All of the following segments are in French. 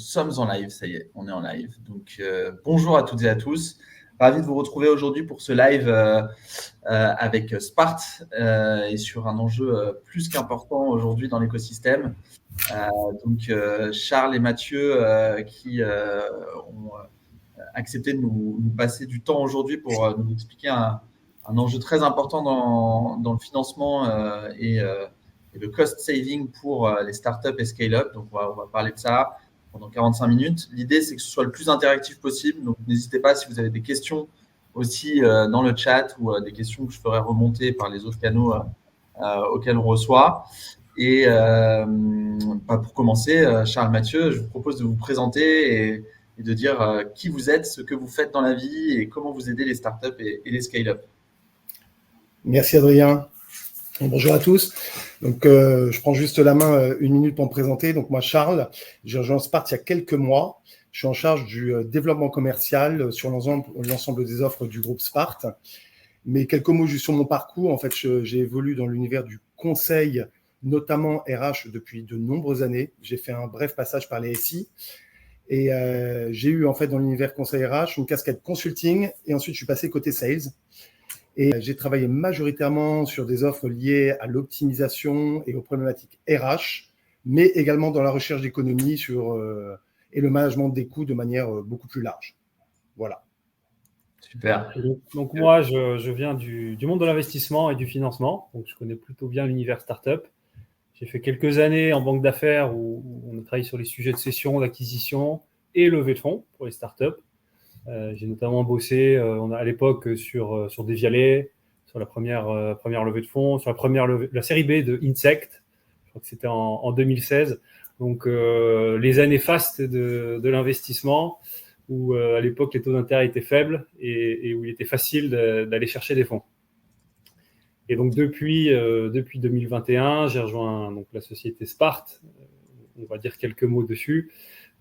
Sommes en live, ça y est, on est en live. Donc, bonjour à toutes et à tous. Ravi de vous retrouver aujourd'hui pour ce live avec Spart et sur un enjeu plus qu'important aujourd'hui dans l'écosystème. Donc, Charles et Mathieu qui ont accepté de nous passer du temps aujourd'hui pour nous expliquer un enjeu très important dans le financement et le cost saving pour les startups et scale-up. Donc, on va parler de ça pendant 45 minutes. L'idée, c'est que ce soit le plus interactif possible. Donc, n'hésitez pas si vous avez des questions aussi dans le chat ou des questions que je ferai remonter par les autres canaux auxquels on reçoit. Et pour commencer, Charles, Mathieu, je vous propose de vous présenter et de dire qui vous êtes, ce que vous faites dans la vie et comment vous aidez les startups et les scale-up. Merci Adrien. Bonjour à tous. Donc, je prends juste la main une minute pour me présenter. Donc, moi, Charles, j'ai rejoint Spart il y a quelques mois. Je suis en charge du développement commercial sur l'ensemble des offres du groupe Spart. Mais quelques mots juste sur mon parcours. En fait, j'ai évolué dans l'univers du conseil, notamment RH, depuis de nombreuses années. J'ai fait un bref passage par les SI. Et j'ai eu, en fait, dans l'univers conseil RH, une casquette consulting. Et ensuite, je suis passé côté sales. Et j'ai travaillé majoritairement sur des offres liées à l'optimisation et aux problématiques RH, mais également dans la recherche d'économies et le management des coûts de manière beaucoup plus large. Voilà. Super. Donc moi, je viens du monde de l'investissement et du financement. Donc, je connais plutôt bien l'univers startup. J'ai fait quelques années en banque d'affaires où on a travaillé sur les sujets de cession, d'acquisition et levée de fonds pour les startups. J'ai notamment bossé à l'époque sur Devialet, sur la première levée de fonds, sur la série B de Insect. Je crois que c'était en 2016. Donc, les années fastes de l'investissement où à l'époque les taux d'intérêt étaient faibles et où il était facile d'aller chercher des fonds. Et donc, depuis 2021, j'ai rejoint donc, la société Spart. On va dire quelques mots dessus.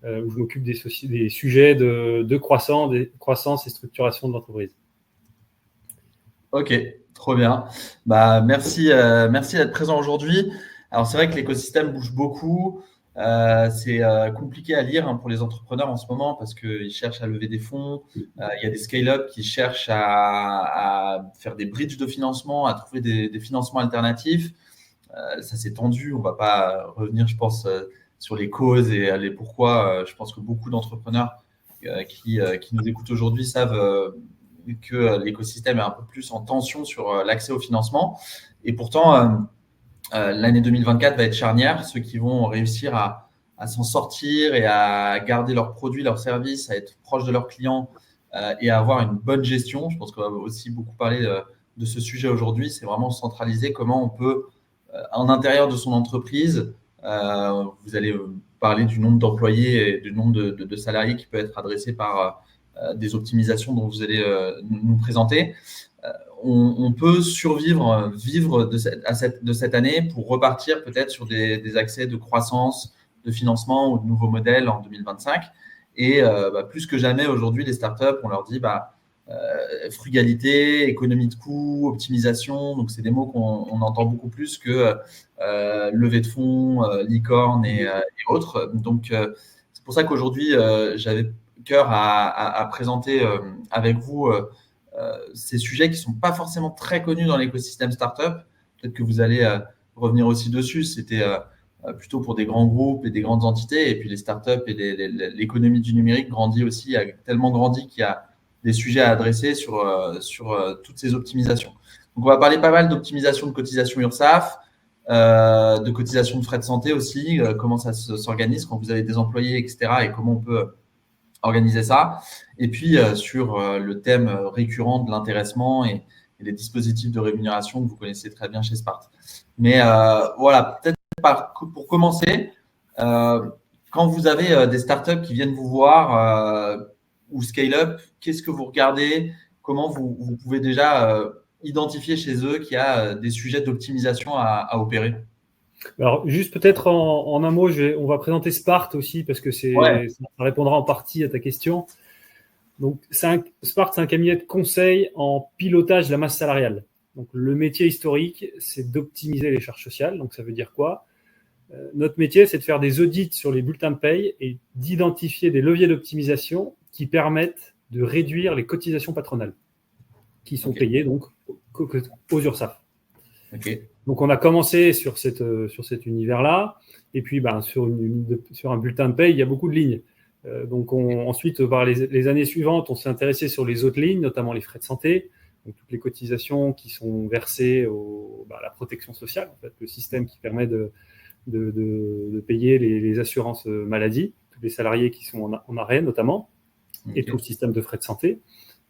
Où je m'occupe des sujets de croissance et structuration de l'entreprise. Ok, trop bien. Merci d'être présent aujourd'hui. Alors, c'est vrai que l'écosystème bouge beaucoup. C'est compliqué à lire pour les entrepreneurs en ce moment parce qu'ils cherchent à lever des fonds. Il y a des scale-up qui cherchent à faire des bridges de financement, à trouver des financements alternatifs. Ça s'est tendu. On ne va pas revenir, je pense, sur les causes et les pourquoi. Je pense que beaucoup d'entrepreneurs qui nous écoutent aujourd'hui savent que l'écosystème est un peu plus en tension sur l'accès au financement. Et pourtant, l'année 2024 va être charnière. Ceux qui vont réussir à s'en sortir et à garder leurs produits, leurs services, à être proches de leurs clients et à avoir une bonne gestion. Je pense qu'on va aussi beaucoup parler de ce sujet aujourd'hui. C'est vraiment centraliser comment on peut, en intérieur de son entreprise, vous allez parler du nombre d'employés et du nombre de salariés qui peut être adressé par des optimisations dont vous allez nous présenter. On peut vivre de cette année pour repartir peut-être sur des accès de croissance, de financement ou de nouveaux modèles en 2025. Et plus que jamais aujourd'hui, les startups, on leur dit frugalité, économie de coûts, optimisation. Donc, c'est des mots qu'on entend beaucoup plus que levée de fonds, licorne et autres. Donc, c'est pour ça qu'aujourd'hui, j'avais cœur à présenter avec vous ces sujets qui ne sont pas forcément très connus dans l'écosystème startup. Peut-être que vous allez revenir aussi dessus. C'était plutôt pour des grands groupes et des grandes entités. Et puis, les startups et l'économie du numérique grandit aussi, a tellement grandi qu'il y a des sujets à adresser sur toutes ces optimisations. Donc, on va parler pas mal d'optimisation de cotisation URSSAF, de cotisation de frais de santé aussi, comment ça s'organise quand vous avez des employés, etc. et comment on peut organiser ça. Et puis, sur le thème récurrent de l'intéressement et les dispositifs de rémunération que vous connaissez très bien chez Spart. Mais voilà, peut-être pour commencer, quand vous avez des startups qui viennent vous voir ou scale-up, qu'est-ce que vous regardez? Comment vous pouvez déjà identifier chez eux qu'il y a des sujets d'optimisation à opérer? Alors, juste peut-être en un mot, on va présenter Spart aussi parce que ça répondra en partie à ta question. Donc, Spart, c'est un cabinet de conseil en pilotage de la masse salariale. Donc, le métier historique, c'est d'optimiser les charges sociales. Donc, ça veut dire quoi? Notre métier, c'est de faire des audits sur les bulletins de paye et d'identifier des leviers d'optimisation qui permettent de réduire les cotisations patronales qui sont payées donc aux URSSAF. Donc, on a commencé sur cet univers-là. Et puis, sur un bulletin de paye, il y a beaucoup de lignes. Donc, ensuite, par les années suivantes, on s'est intéressé sur les autres lignes, notamment les frais de santé, donc toutes les cotisations qui sont versées à la protection sociale, en fait, le système qui permet de payer les assurances maladie, tous les salariés qui sont en arrêt notamment, et tout le système de frais de santé.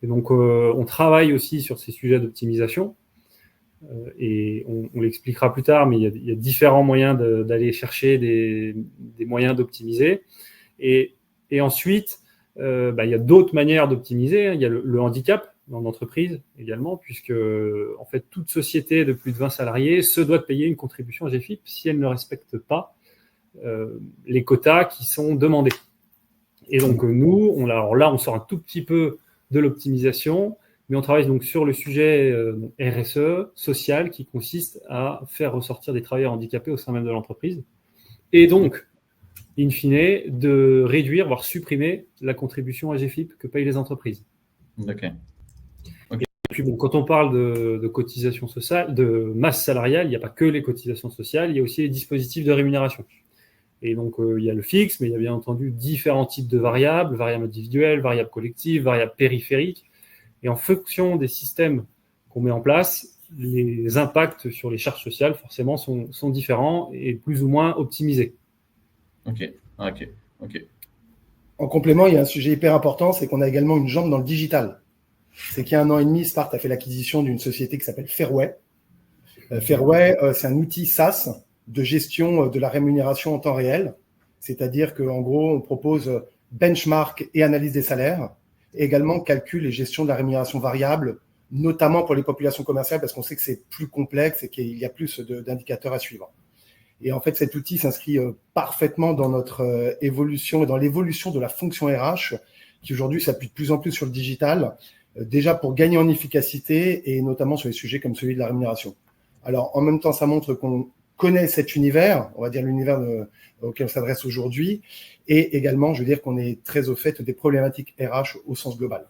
Et donc, on travaille aussi sur ces sujets d'optimisation. Et on l'expliquera plus tard, mais il y a différents moyens d'aller chercher des moyens d'optimiser. Et ensuite, il y a d'autres manières d'optimiser. Il y a le handicap dans l'entreprise également, puisque en fait, toute société de plus de 20 salariés se doit de payer une contribution à GFIP si elle ne respecte pas les quotas qui sont demandés. Et donc, nous, on sort un tout petit peu de l'optimisation, mais on travaille donc sur le sujet RSE, social, qui consiste à faire ressortir des travailleurs handicapés au sein même de l'entreprise. Et donc, in fine, de réduire, voire supprimer la contribution à GFIP que payent les entreprises. Et puis, quand on parle de cotisation sociale, de masse salariale, il n'y a pas que les cotisations sociales, il y a aussi les dispositifs de rémunération. Et donc, il y a le fixe, mais il y a bien entendu différents types de variables individuelles, variables collectives, variables périphériques. Et en fonction des systèmes qu'on met en place, les impacts sur les charges sociales, forcément, sont différents et plus ou moins optimisés. Ok. En complément, il y a un sujet hyper important, c'est qu'on a également une jambe dans le digital. C'est qu'il y a 1 an et demi, Sparte a fait l'acquisition d'une société qui s'appelle Fairway. Fairway, c'est un outil SaaS de gestion de la rémunération en temps réel. C'est-à-dire qu'en gros, on propose benchmark et analyse des salaires, et également calcul et gestion de la rémunération variable, notamment pour les populations commerciales, parce qu'on sait que c'est plus complexe et qu'il y a plus d'indicateurs à suivre. Et en fait, cet outil s'inscrit parfaitement dans notre évolution et dans l'évolution de la fonction RH, qui aujourd'hui s'appuie de plus en plus sur le digital, déjà pour gagner en efficacité et notamment sur les sujets comme celui de la rémunération. Alors, en même temps, ça montre qu'on connaît cet univers, on va dire l'univers auquel on s'adresse aujourd'hui, et également, je veux dire qu'on est très au fait des problématiques RH au sens global.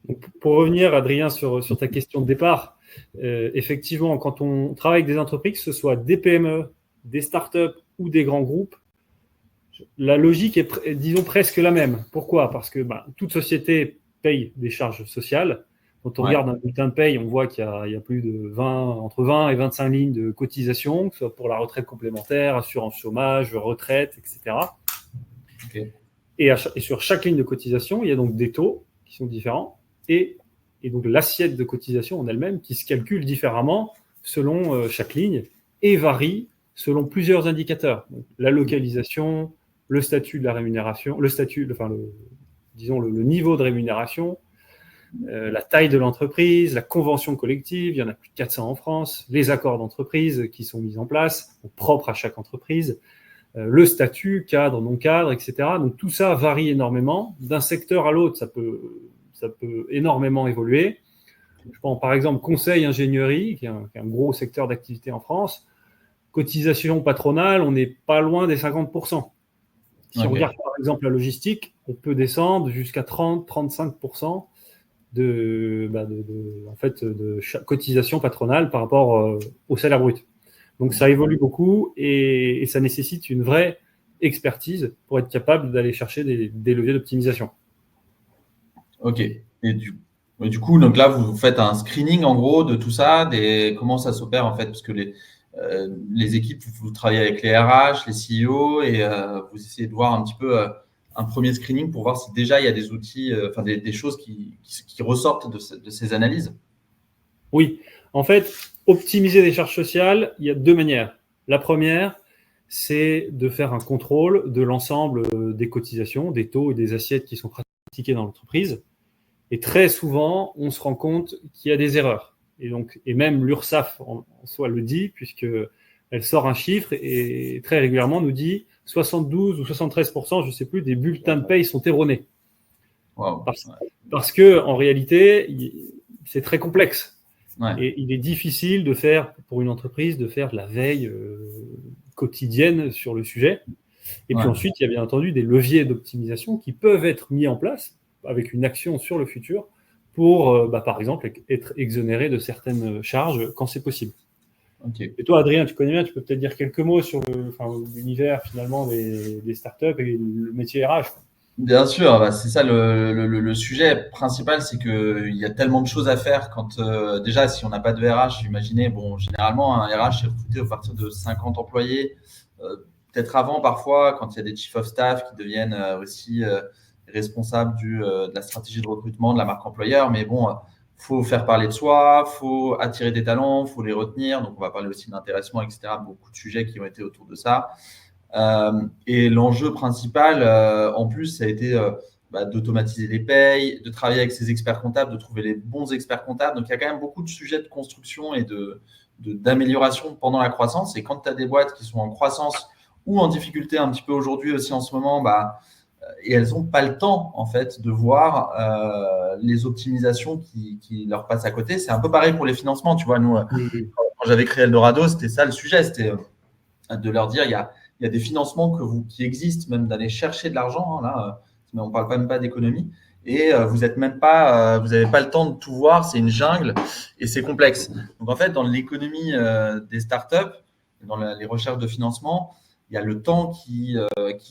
Donc, pour revenir, Adrien, sur ta question de départ, effectivement, quand on travaille avec des entreprises, que ce soit des PME, des startups ou des grands groupes, la logique est, disons, presque la même. Pourquoi ? Parce que toute société paye des charges sociales. Quand on regarde un bulletin de paye, on voit qu'il y a plus de entre 20 et 25 lignes de cotisation, que ce soit pour la retraite complémentaire, assurance chômage, retraite, etc. Et sur chaque ligne de cotisation, il y a donc des taux qui sont différents et donc l'assiette de cotisation en elle-même qui se calcule différemment selon chaque ligne et varie selon plusieurs indicateurs. Donc, la localisation, le statut de la rémunération, le niveau de rémunération, la taille de l'entreprise, la convention collective, il y en a plus de 400 en France, les accords d'entreprise qui sont mis en place, propres à chaque entreprise, le statut, cadre, non cadre, etc. Donc tout ça varie énormément. D'un secteur à l'autre, ça peut énormément évoluer. Je prends par exemple conseil ingénierie, qui est un gros secteur d'activité en France. Cotisation patronale, on n'est pas loin des 50%. Si on regarde par exemple la logistique, on peut descendre jusqu'à 30-35% de cotisation patronale par rapport au salaire brut. Donc ça évolue beaucoup et ça nécessite une vraie expertise pour être capable d'aller chercher des leviers d'optimisation. Ok. Et du coup, donc là, vous faites un screening en gros de tout ça, comment ça s'opère en fait, parce que les équipes, vous travaillez avec les RH, les CEO et vous essayez de voir un petit peu un premier screening pour voir si déjà il y a des outils, des choses qui ressortent de ces analyses. Oui, en fait, optimiser les charges sociales, il y a 2 manières. La première, c'est de faire un contrôle de l'ensemble des cotisations, des taux et des assiettes qui sont pratiquées dans l'entreprise. Et très souvent, on se rend compte qu'il y a des erreurs. Et même l'URSSAF en soi le dit, puisqu'elle sort un chiffre et très régulièrement nous dit 72 ou 73%, je ne sais plus, des bulletins de paye sont erronés. Wow. Parce que en réalité, c'est très complexe. Ouais. Et il est difficile pour une entreprise de faire de la veille quotidienne sur le sujet. Et puis ensuite, il y a bien entendu des leviers d'optimisation qui peuvent être mis en place avec une action sur le futur pour, par exemple, être exonéré de certaines charges quand c'est possible. Okay. Et toi, Adrien, tu connais bien, tu peux peut-être dire quelques mots sur l'univers finalement des startups et le métier RH. Bien sûr, bah c'est ça le sujet principal, c'est qu'il y a tellement de choses à faire quand déjà si on n'a pas de RH, imaginez, bon, généralement un RH est recruté à partir de 50 employés, peut-être avant parfois quand il y a des chief of staff qui deviennent aussi responsables de la stratégie de recrutement de la marque employeur, mais bon, faut faire parler de soi, faut attirer des talents, faut les retenir, donc on va parler aussi d'intéressement, etc. Beaucoup de sujets qui ont été autour de ça. Et l'enjeu principal, en plus, ça a été d'automatiser les payes, de travailler avec ses experts comptables, de trouver les bons experts comptables. Donc, il y a quand même beaucoup de sujets de construction et d'amélioration pendant la croissance. Et quand tu as des boîtes qui sont en croissance ou en difficulté un petit peu aujourd'hui aussi en ce moment, et elles n'ont pas le temps, en fait, de voir les optimisations qui leur passent à côté. C'est un peu pareil pour les financements. Tu vois, nous, quand j'avais créé Eldorado, c'était ça le sujet. C'était de leur dire, il y a des financements qui existent, même d'aller chercher de l'argent, hein, là, mais on ne parle même pas d'économie. Et vous n'avez pas le temps de tout voir, c'est une jungle et c'est complexe. Donc en fait, dans l'économie des startups, dans les recherches de financement, il y a le temps qui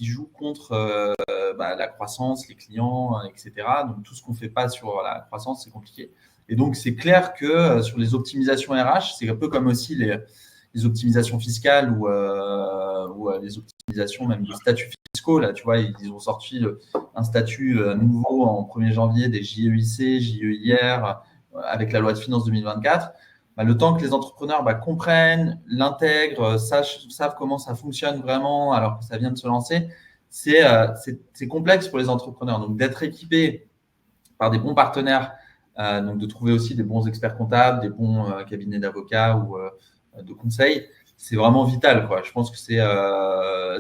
joue contre la croissance, les clients, etc. Donc tout ce qu'on ne fait pas sur la croissance, c'est compliqué. Et donc c'est clair que sur les optimisations RH, c'est un peu comme aussi les optimisations fiscales ou les optimisations même de statuts fiscaux. Là, tu vois, ils ont sorti un statut nouveau en 1er janvier des JEIC, JEIR, avec la loi de finances 2024. Le temps que les entrepreneurs comprennent, l'intègrent, savent comment ça fonctionne vraiment alors que ça vient de se lancer, c'est complexe pour les entrepreneurs. Donc, d'être équipé par des bons partenaires, donc de trouver aussi des bons experts comptables, des bons cabinets d'avocats ou de conseil, c'est vraiment vital, quoi. Je pense que c'est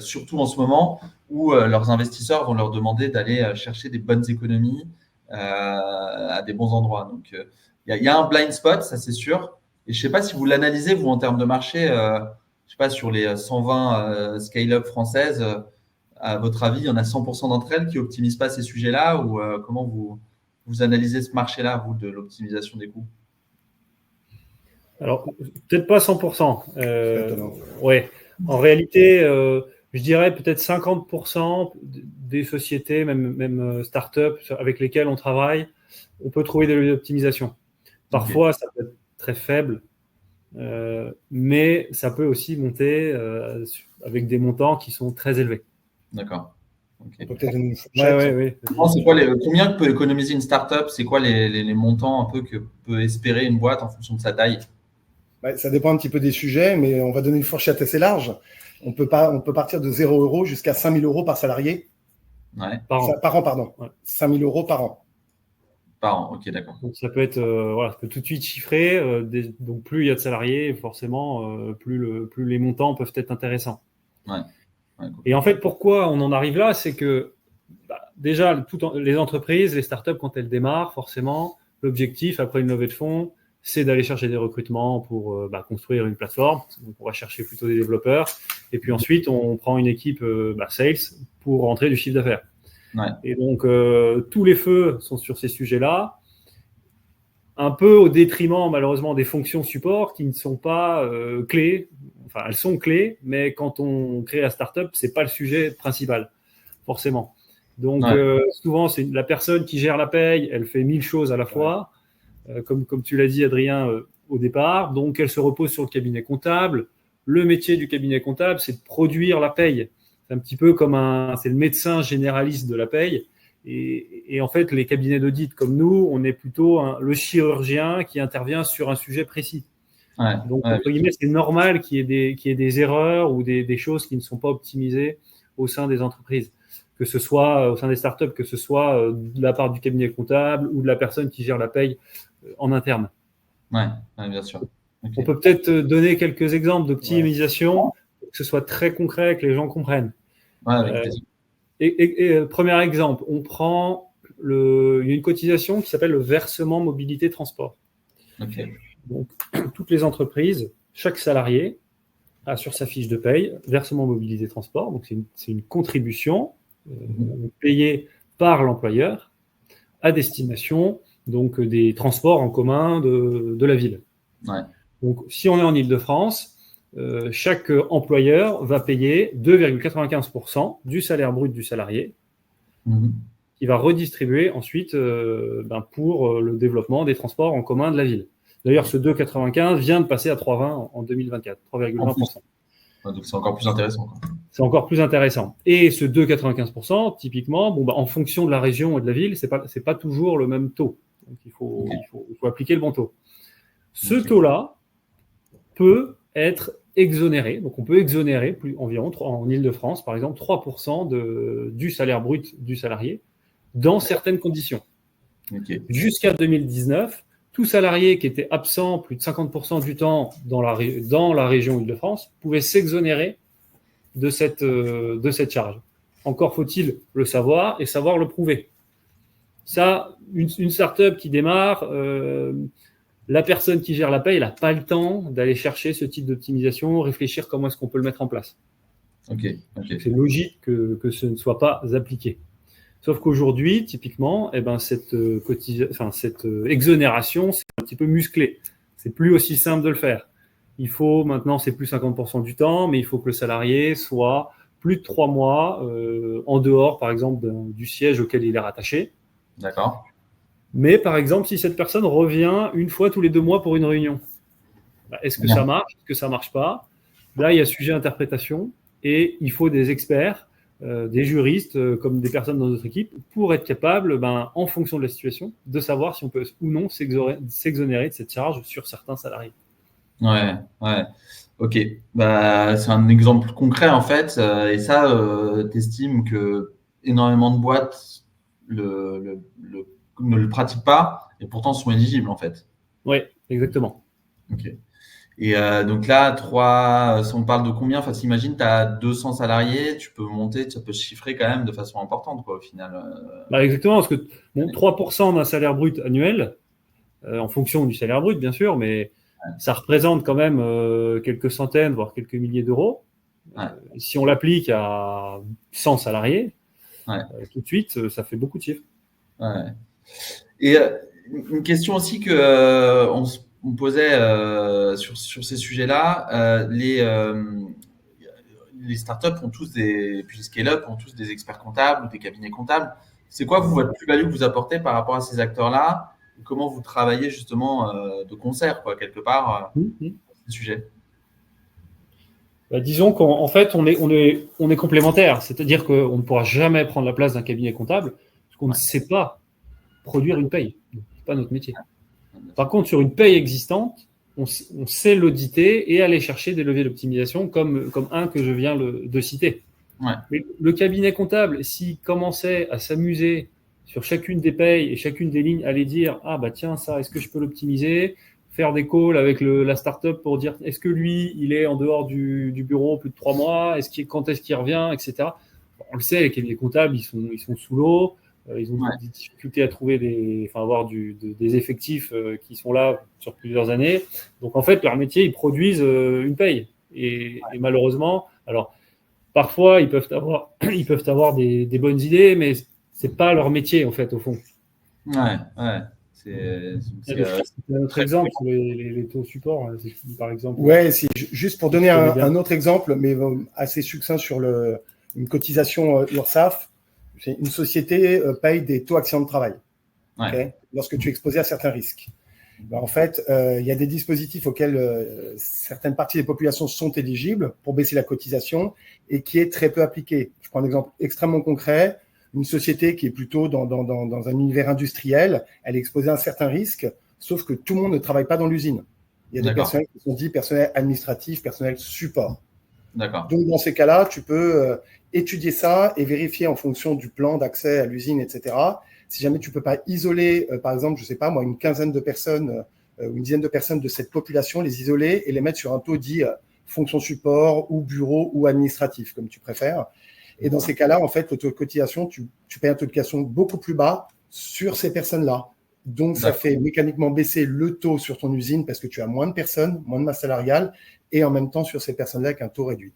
surtout en ce moment où leurs investisseurs vont leur demander d'aller chercher des bonnes économies à des bons endroits. Donc, il y a un blind spot, ça c'est sûr. Et je ne sais pas si vous l'analysez, vous, en termes de marché, je ne sais pas, sur les 120 scale-up françaises, à votre avis, il y en a 100% d'entre elles qui n'optimisent pas ces sujets-là ou comment vous analysez ce marché-là, vous, de l'optimisation des coûts? Alors, peut-être pas 100%. Ouais. En réalité, je dirais peut-être 50% des sociétés, même start-up avec lesquelles on travaille, on peut trouver de l'optimisation. Parfois, ça peut être très faible, mais ça peut aussi monter avec des montants qui sont très élevés. D'accord. Okay. Peut-être une c'est quoi combien peut économiser une start-up? C'est quoi les montants un peu que peut espérer une boîte en fonction de sa taille? Ça dépend un petit peu des sujets, mais on va donner une fourchette assez large. On peut partir de 0 € jusqu'à 5 000 € par salarié. Ouais. Par an, pardon. Ouais. 5 000 € par an. Par an, ok, d'accord. Donc ça peut être, ça peut tout de suite chiffrer. Donc plus il y a de salariés, forcément, plus les montants peuvent être intéressants. Ouais. Et en fait, pourquoi on en arrive là, c'est que déjà, les entreprises, les startups, quand elles démarrent, forcément, l'objectif après une levée de fonds, c'est d'aller chercher des recrutements pour construire une plateforme. Donc, on va chercher plutôt des développeurs. Et puis ensuite, on prend une équipe sales pour rentrer du chiffre d'affaires. Ouais. Et donc, tous les feux sont sur ces sujets-là, un peu au détriment, malheureusement, des fonctions support qui ne sont pas clés. Enfin, elles sont clés, mais quand on crée la startup, c'est pas le sujet principal, forcément. Donc, souvent, c'est la personne qui gère la paye, elle fait 1000 choses à la fois. Comme tu l'as dit, Adrien, au départ. Donc, elle se repose sur le cabinet comptable. Le métier du cabinet comptable, c'est de produire la paye. C'est un petit peu comme c'est le médecin généraliste de la paye. Et en fait, les cabinets d'audit comme nous, on est plutôt le chirurgien qui intervient sur un sujet précis. Ouais, donc, entre guillemets, c'est normal qu'il y ait des erreurs ou des choses qui ne sont pas optimisées au sein des entreprises. Que ce soit au sein des startups, que ce soit de la part du cabinet comptable ou de la personne qui gère la paye en interne. Ouais, bien sûr. Okay. On peut peut-être donner quelques exemples d'optimisation pour que ce soit très concret, que les gens comprennent. Ouais, avec plaisir. Et premier exemple, il y a une cotisation qui s'appelle le versement mobilité transport. Okay. Donc, toutes les entreprises, chaque salarié a sur sa fiche de paye versement mobilité transport. Donc, c'est une contribution payée par l'employeur à destination donc, des transports en commun de la ville. Ouais. Donc, si on est en Île-de-France, chaque employeur va payer 2,95% du salaire brut du salarié, qui va redistribuer ensuite pour le développement des transports en commun de la ville. D'ailleurs, ce 2,95 vient de passer à 3,20 en 2024, 3,20%. Donc, c'est encore plus intéressant, quoi. C'est encore plus intéressant. Et ce 2,95%, typiquement, en fonction de la région et de la ville, c'est pas toujours le même taux. Donc, il faut appliquer le bon taux. Ce taux-là peut être exonéré. Donc, on peut exonérer environ, en Île-de-France, par exemple, 3% du salaire brut du salarié dans certaines conditions. Jusqu'à 2019, tout salarié qui était absent plus de 50% du temps dans la région Île-de-France pouvait s'exonérer de cette charge. Encore faut-il le savoir et savoir le prouver. Ça, une start-up qui démarre, la personne qui gère la paye, elle n'a pas le temps d'aller chercher ce type d'optimisation, réfléchir comment est-ce qu'on peut le mettre en place. C'est logique que ce ne soit pas appliqué. Sauf qu'aujourd'hui, typiquement, cette exonération, c'est un petit peu musclé. C'est plus aussi simple de le faire. Il faut, maintenant, c'est plus 50% du temps, mais il faut que le salarié soit plus de 3 mois en dehors, par exemple, du siège auquel il est rattaché. D'accord. Mais, par exemple, si cette personne revient une fois tous les 2 mois pour une réunion, est-ce que ça marche? Est-ce que ça ne marche pas? Là, il y a sujet à interprétation et il faut des experts, des juristes, comme des personnes dans notre équipe, pour être capable, en fonction de la situation, de savoir si on peut ou non s'exonérer de cette charge sur certains salariés. Ouais. Ok. C'est un exemple concret, en fait. Et ça, tu estimes que énormément de boîtes ne le pratiquent pas et pourtant sont éligibles, en fait. Oui, exactement. Ok. Et donc là, on parle de combien? Enfin, t'imagines, tu as 200 salariés, tu peux monter, ça peut se chiffrer quand même de façon importante, quoi, au final. Exactement, parce que 3% d'un salaire brut annuel, en fonction du salaire brut, bien sûr, mais ça représente quand même quelques centaines, voire quelques milliers d'euros. Si on l'applique à 100 salariés, tout de suite, ça fait beaucoup de chiffres. Et une question aussi que on posait sur ces sujets-là, les startups ont tous puis les scale-up ont tous des experts comptables ou des cabinets comptables. C'est quoi votre plus-value que vous apportez par rapport à ces acteurs-là? Comment vous travaillez justement de concert, quoi, quelque part, sur ces sujets? Disons qu'en fait, on est complémentaires. C'est-à-dire qu'on ne pourra jamais prendre la place d'un cabinet comptable parce qu'on ne sait pas produire une paye. Ce n'est pas notre métier. Par contre, sur une paye existante, on sait l'auditer et aller chercher des leviers d'optimisation comme un que je viens de citer. Mais le cabinet comptable, s'il commençait à s'amuser sur chacune des payes et chacune des lignes, aller dire tiens, ça, est-ce que je peux l'optimiser? Faire des calls avec la startup pour dire est-ce que lui, il est en dehors du bureau plus de 3 mois, quand est-ce qu'il revient, etc. On le sait, les cabinets comptables, ils sont sous l'eau, ils ont des difficultés à trouver avoir des effectifs qui sont là sur plusieurs années. Donc en fait, leur métier, ils produisent une paye. Et malheureusement, alors parfois, ils peuvent avoir des bonnes idées, mais c'est pas leur métier en fait au fond. C'est un autre exemple, les taux support, par exemple. Juste pour donner un autre exemple, mais assez succinct sur une cotisation URSSAF, une société paye des taux accident de travail lorsque tu es exposé à certains risques. En fait, il y a des dispositifs auxquels certaines parties des populations sont éligibles pour baisser la cotisation et qui est très peu appliqué. Je prends un exemple extrêmement concret. Une société qui est plutôt dans un univers industriel, elle est exposée à un certain risque, sauf que tout le monde ne travaille pas dans l'usine. Il y a des personnels qui sont dits personnels administratifs, personnels support. Donc, dans ces cas-là, tu peux étudier ça et vérifier en fonction du plan d'accès à l'usine, etc. Si jamais tu peux pas isoler, par exemple, je sais pas moi, une quinzaine de personnes ou une dizaine de personnes de cette population, les isoler et les mettre sur un taux dit fonction support ou bureau ou administratif, comme tu préfères. Et dans ces cas-là, en fait, le taux de cotisation, tu payes un taux de cotisation beaucoup plus bas sur ces personnes-là, Donc, ça fait mécaniquement baisser le taux sur ton usine parce que tu as moins de personnes, moins de masse salariale et en même temps sur ces personnes-là avec un taux réduit.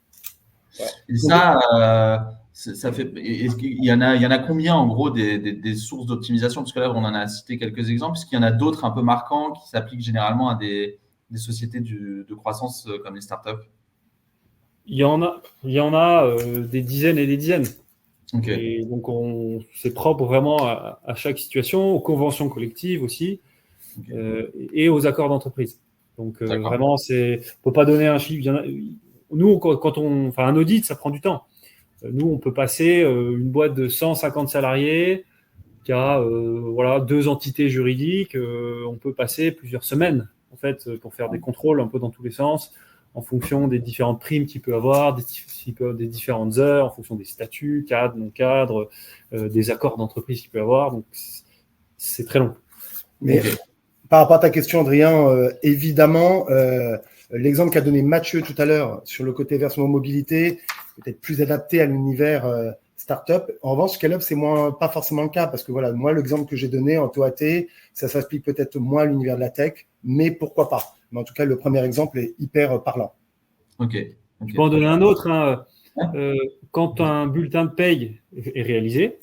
Ouais. Et ça fait. Il y en a combien en gros des sources d'optimisation? Parce que là, on en a cité quelques exemples. Est-ce qu'il y en a d'autres un peu marquants qui s'appliquent généralement à des sociétés de croissance comme les startups? Il y en a des dizaines et des dizaines. Okay. Et donc, c'est propre vraiment à chaque situation, aux conventions collectives aussi, et aux accords d'entreprise. Donc, vraiment, on ne peut pas donner un chiffre. Nous, un audit, ça prend du temps. Nous, on peut passer une boîte de 150 salariés qui a 2 entités juridiques. On peut passer plusieurs semaines, en fait, pour faire des contrôles un peu dans tous les sens, en fonction des différentes primes qu'il peut avoir, des différentes heures, en fonction des statuts, cadres, non-cadres, des accords d'entreprise qu'il peut avoir. Donc, c'est très long. Mais par rapport à ta question, Adrien, évidemment, l'exemple qu'a donné Mathieu tout à l'heure sur le côté versement mobilité, peut-être plus adapté à l'univers startup. En revanche, Scale-up, c'est pas forcément le cas parce que voilà, moi, l'exemple que j'ai donné en TOAT, ça s'applique peut-être moins à l'univers de la tech, mais pourquoi pas. Mais en tout cas, le premier exemple est hyper parlant. Ok. Je peux en donner un autre. Quand un bulletin de paye est réalisé,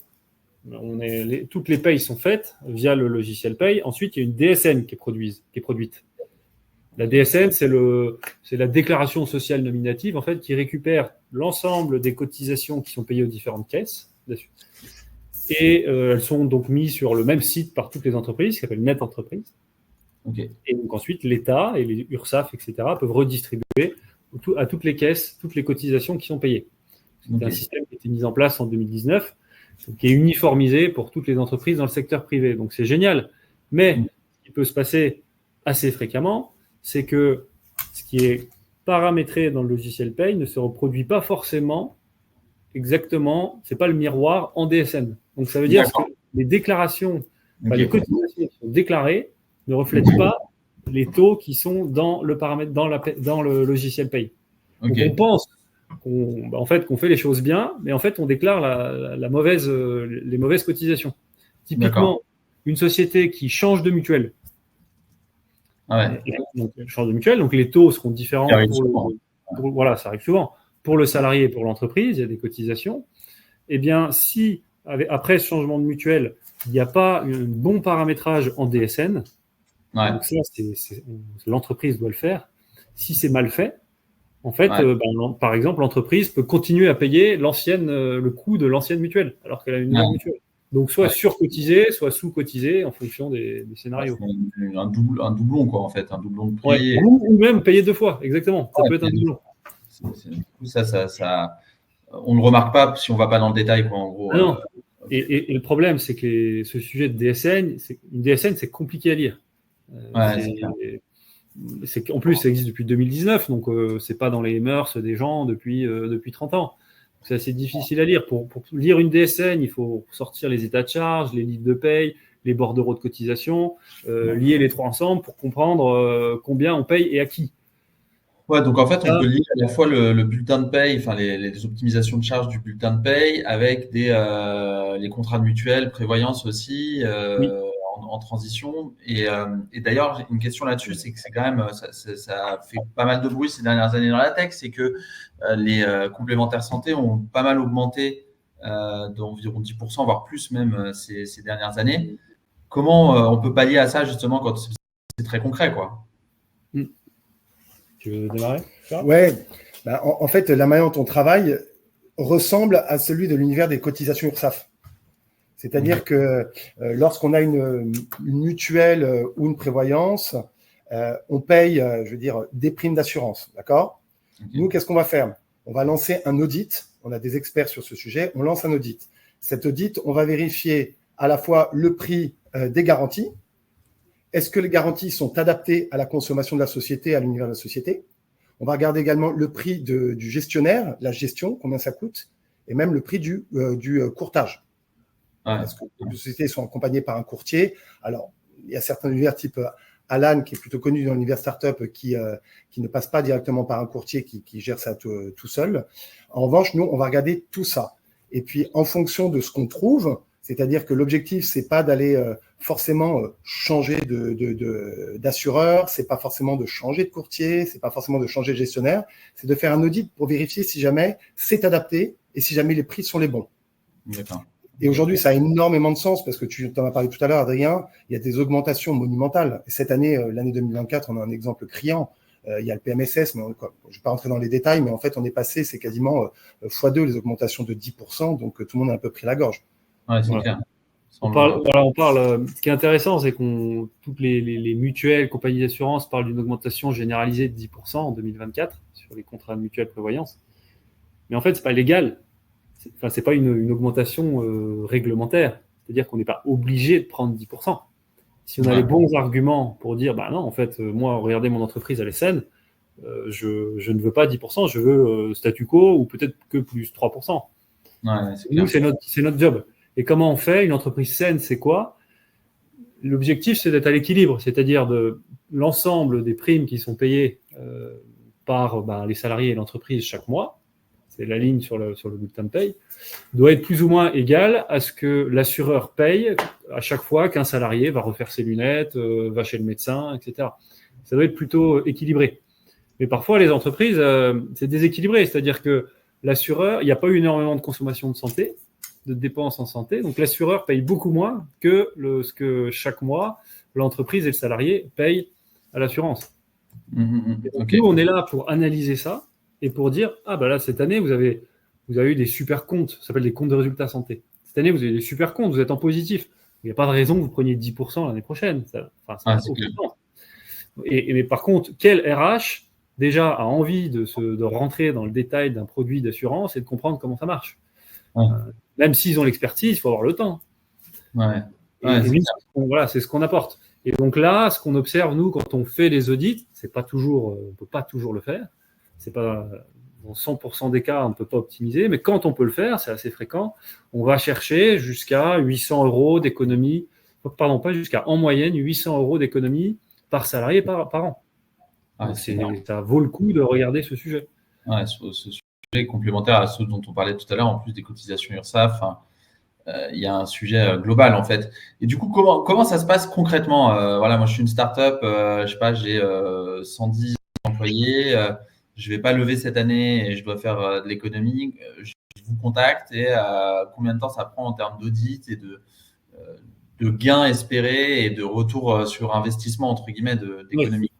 toutes les payes sont faites via le logiciel paye. Ensuite, il y a une DSN qui est produite. La DSN, c'est la déclaration sociale nominative, en fait, qui récupère l'ensemble des cotisations qui sont payées aux différentes caisses. Et elles sont donc mises sur le même site par toutes les entreprises, qui s'appelle Net Entreprise. Okay. Et donc ensuite, l'État et les URSSAF, etc., peuvent redistribuer à toutes les caisses, toutes les cotisations qui sont payées. C'est un système qui a été mis en place en 2019, qui est uniformisé pour toutes les entreprises dans le secteur privé. Donc c'est génial. Mais ce qui peut se passer assez fréquemment, c'est que ce qui est paramétré dans le logiciel paye ne se reproduit pas forcément exactement, c'est pas le miroir en DSN. Donc ça veut dire que les déclarations, les cotisations qui sont déclarées ne reflètent pas les taux qui sont dans le paramètre, dans le logiciel paye. Donc on pense qu'on fait les choses bien, mais en fait on déclare les mauvaises cotisations. Typiquement, une société qui change de mutuelle. Donc, change de mutuelle, donc les taux seront différents. Ça arrive souvent. Pour le salarié et pour l'entreprise, il y a des cotisations. Eh bien, si après ce changement de mutuelle, il n'y a pas un bon paramétrage en DSN, donc ça, l'entreprise doit le faire. Si c'est mal fait, en fait, par exemple, l'entreprise peut continuer à payer le coût de l'ancienne mutuelle, alors qu'elle a une nouvelle mutuelle. Donc, soit surcotisé, soit sous-cotisé en fonction des scénarios. Un doublon, quoi, en fait. Un doublon de prix. Ou même payer 2 fois, exactement. Ça peut être un doublon. On ne le remarque pas si on ne va pas dans le détail, quoi, en gros. Non. Et le problème, c'est que ce sujet de DSN, une DSN, c'est compliqué à lire. En plus, ça existe depuis 2019, donc c'est pas dans les mœurs des gens depuis 30 ans. C'est assez difficile à lire. Pour lire une DSN, il faut sortir les états de charge, les livres de paye, les bordereaux de cotisation, lier les 3 ensemble pour comprendre combien on paye et à qui. Ouais, donc en fait, on peut lire à la fois le bulletin de paye, enfin les optimisations de charge du bulletin de paye avec les contrats de mutuelle, prévoyance aussi. En transition. Et d'ailleurs, j'ai une question là-dessus, c'est que c'est quand même, ça fait pas mal de bruit ces dernières années dans la tech, c'est que les complémentaires santé ont pas mal augmenté d'environ 10%, voire plus même ces dernières années. Comment on peut pallier à ça justement quand c'est très concret, quoi? Tu veux démarrer? Ouais. En fait, la manière dont on travaille ressemble à celui de l'univers des cotisations URSSAF. C'est-à-dire que lorsqu'on a une mutuelle ou une prévoyance, on paye, des primes d'assurance, d'accord ? Nous, qu'est-ce qu'on va faire ? On va lancer un audit. On a des experts sur ce sujet. On lance un audit. Cet audit, on va vérifier à la fois le prix des garanties. Est-ce que les garanties sont adaptées à la consommation de la société, à l'univers de la société ? On va regarder également le prix du gestionnaire, la gestion, combien ça coûte, et même le prix du courtage. Parce que les sociétés sont accompagnées par un courtier. Alors, il y a certains univers type Alan, qui est plutôt connu dans l'univers startup, qui ne passe pas directement par un courtier qui gère ça tout seul. En revanche, nous, on va regarder tout ça. Et puis, en fonction de ce qu'on trouve, c'est-à-dire que l'objectif, c'est pas d'aller forcément changer d'assureur, c'est pas forcément de changer de courtier, c'est pas forcément de changer de gestionnaire, c'est de faire un audit pour vérifier si jamais c'est adapté et si jamais les prix sont les bons. D'accord. Et aujourd'hui, ça a énormément de sens parce que tu en as parlé tout à l'heure, Adrien, il y a des augmentations monumentales. Et cette année, l'année 2024, on a un exemple criant. Il y a le PMSS, mais je ne vais pas rentrer dans les détails, mais en fait, on est passé, c'est quasiment x2 les augmentations de 10%, donc tout le monde a un peu pris la gorge. Ouais, c'est clair. On parle, ce qui est intéressant, c'est qu'on toutes les mutuelles, compagnies d'assurance parlent d'une augmentation généralisée de 10% en 2024 sur les contrats de mutuelle prévoyance. Mais en fait, c'est pas légal. C'est pas une augmentation réglementaire. C'est-à-dire qu'on n'est pas obligé de prendre 10%. Si on a les bons arguments pour dire, bah non, en fait, moi, regardez, mon entreprise, elle est saine, je ne veux pas 10%, je veux statu quo ou peut-être que plus 3%. Ouais, nous, c'est notre job. Et comment on fait? Une entreprise saine, c'est quoi? L'objectif, c'est d'être à l'équilibre, c'est-à-dire de l'ensemble des primes qui sont payées par les salariés et l'entreprise chaque mois, c'est la ligne sur le bulletin de paye, doit être plus ou moins égal à ce que l'assureur paye à chaque fois qu'un salarié va refaire ses lunettes, va chez le médecin, etc. Ça doit être plutôt équilibré. Mais parfois, les entreprises, c'est déséquilibré, c'est-à-dire que l'assureur, il n'y a pas eu énormément de consommation de santé, de dépenses en santé, donc l'assureur paye beaucoup moins que ce que chaque mois, l'entreprise et le salarié payent à l'assurance. Okay. Nous, on est là pour analyser ça et pour dire, là, cette année, vous avez eu des super comptes, ça s'appelle des comptes de résultats santé. Cette année, vous avez des super comptes, vous êtes en positif. Il n'y a pas de raison que vous preniez 10% l'année prochaine. Ça n'a aucun sens. Mais par contre, quel RH, déjà, a envie de rentrer dans le détail d'un produit d'assurance et de comprendre comment ça marche? Même s'ils ont l'expertise, il faut avoir le temps. C'est ce qu'on apporte. Et donc là, ce qu'on observe, nous, quand on fait les audits, on ne peut pas toujours le faire. C'est pas dans 100% des cas, on ne peut pas optimiser, mais quand on peut le faire, c'est assez fréquent, on va chercher jusqu'à 800 € d'économie, pas jusqu'à, en moyenne, 800 € d'économie par salarié par an. Ça vaut le coup de regarder ce sujet. Ce sujet est complémentaire à ceux dont on parlait tout à l'heure, en plus des cotisations URSSAF. Il y a un sujet global en fait. Et du coup, comment ça se passe concrètement? Moi je suis une start-up, je sais pas, j'ai 110 employés, je vais pas lever cette année et je dois faire de l'économie. Je vous contacte et combien de temps ça prend en termes d'audit et de gains espérés et de retour sur investissement entre guillemets d'économie?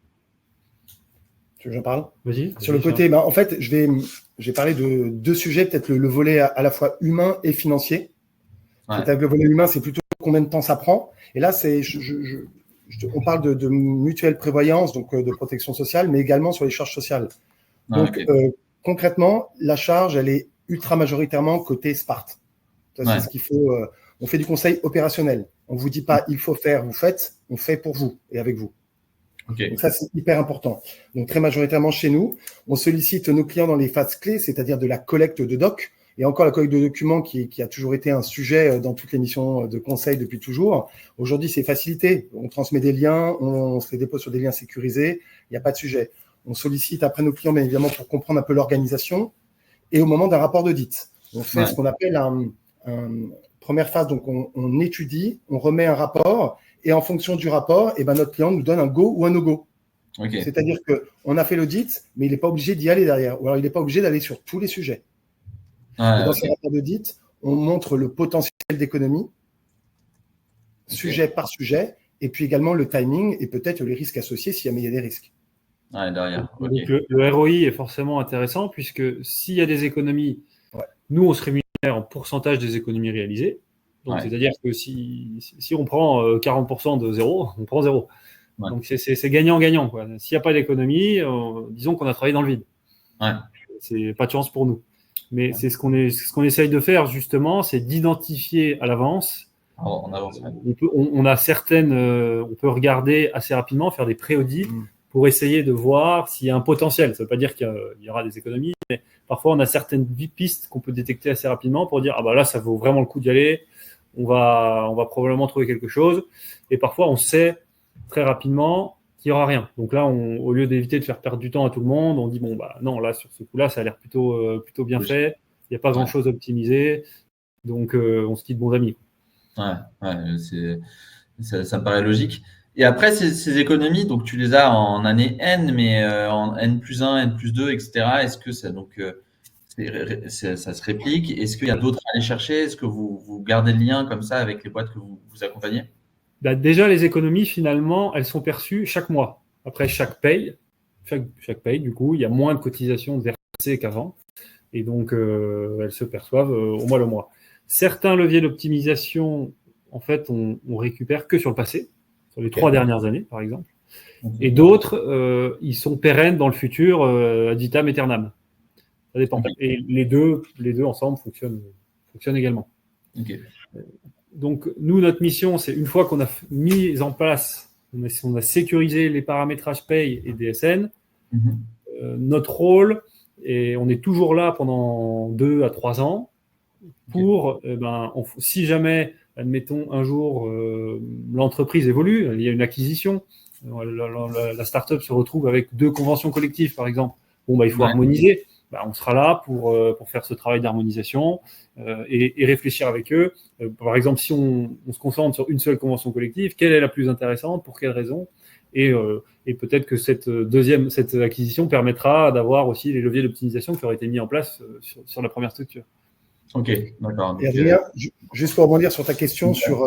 Tu veux que j'en parle? Vas-y. Sur le côté, en fait, je vais parler de deux sujets, peut-être le volet à la fois humain et financier. Le volet humain, c'est plutôt combien de temps ça prend. Et là, on parle de mutuelle prévoyance, donc de protection sociale, mais également sur les charges sociales. Donc, concrètement, la charge, elle est ultra majoritairement côté Spart. Ça, c'est ce qu'il faut. On fait du conseil opérationnel. On ne vous dit pas il faut faire, vous faites, on fait pour vous et avec vous. Donc ça, c'est hyper important. Donc, très majoritairement chez nous, on sollicite nos clients dans les phases clés, c'est-à-dire de la collecte de doc. Et encore la collecte de documents qui a toujours été un sujet dans toutes les missions de conseil depuis toujours. Aujourd'hui, c'est facilité. On transmet des liens, on se les dépose sur des liens sécurisés. Il n'y a pas de sujet. On sollicite après nos clients, bien évidemment, pour comprendre un peu l'organisation. Et au moment d'un rapport d'audit, on fait ce qu'on appelle une première phase. Donc, on étudie, on remet un rapport. Et en fonction du rapport, notre client nous donne un go ou un no-go. C'est-à-dire qu'on a fait l'audit, mais il n'est pas obligé d'y aller derrière. Ou alors, il n'est pas obligé d'aller sur tous les sujets. Et dans ces rapports d'audit, on montre le potentiel d'économie, sujet par sujet, et puis également le timing et peut-être les risques associés s'il y a des risques. Derrière. Donc, le ROI est forcément intéressant puisque s'il y a des économies, nous, on se rémunère en pourcentage des économies réalisées. Donc, c'est-à-dire que si on prend 40% de zéro, on prend zéro. Donc, c'est gagnant-gagnant. S'il n'y a pas d'économie, disons qu'on a travaillé dans le vide. C'est pas de chance pour nous. Mais c'est ce qu'on essaye de faire justement, c'est d'identifier à l'avance. On avance. On a certaines, on peut regarder assez rapidement, faire des pré-audits pour essayer de voir s'il y a un potentiel. Ça ne veut pas dire qu'il y aura des économies, mais parfois on a certaines pistes qu'on peut détecter assez rapidement pour dire là ça vaut vraiment le coup d'y aller. On va probablement trouver quelque chose. Et parfois on sait très rapidement qu'il n'y aura rien. Donc là, au lieu d'éviter de faire perdre du temps à tout le monde, on dit non, là, sur ce coup-là, ça a l'air plutôt bien fait. Il n'y a pas grand-chose à optimiser. Donc, on se dit de bons amis. Ça me paraît logique. Et après, ces économies, donc tu les as en année N, mais en N plus 1, N plus 2, etc. Est-ce que ça, donc, ça se réplique? Est-ce qu'il y a d'autres à aller chercher? Est-ce que vous gardez le lien comme ça avec les boîtes que vous accompagnez? Bah, déjà, les économies, finalement, elles sont perçues chaque mois. Après chaque paye, du coup, il y a moins de cotisations versées qu'avant. Et donc, elles se perçoivent au mois le mois. Certains leviers d'optimisation, en fait, on récupère que sur le passé, sur les 3 dernières années, par exemple. Et d'autres, ils sont pérennes dans le futur, ad vitam aeternam. Ça dépend. Et les deux ensemble fonctionnent également. Donc, nous, notre mission, c'est une fois qu'on a mis en place, on a sécurisé les paramétrages paye et DSN, notre rôle, et on est toujours là pendant 2 à 3 ans pour, si jamais, admettons, un jour, l'entreprise évolue, il y a une acquisition, la start-up se retrouve avec 2 conventions collectives, par exemple. Il faut harmoniser. On sera là pour faire ce travail d'harmonisation et réfléchir avec eux. Par exemple, si on se concentre sur une seule convention collective, quelle est la plus intéressante, pour quelles raisons, et peut-être que cette acquisition permettra d'avoir aussi les leviers d'optimisation qui auraient été mis en place sur la première structure. Ok, d'accord. Et Adrien, juste pour rebondir sur ta question sur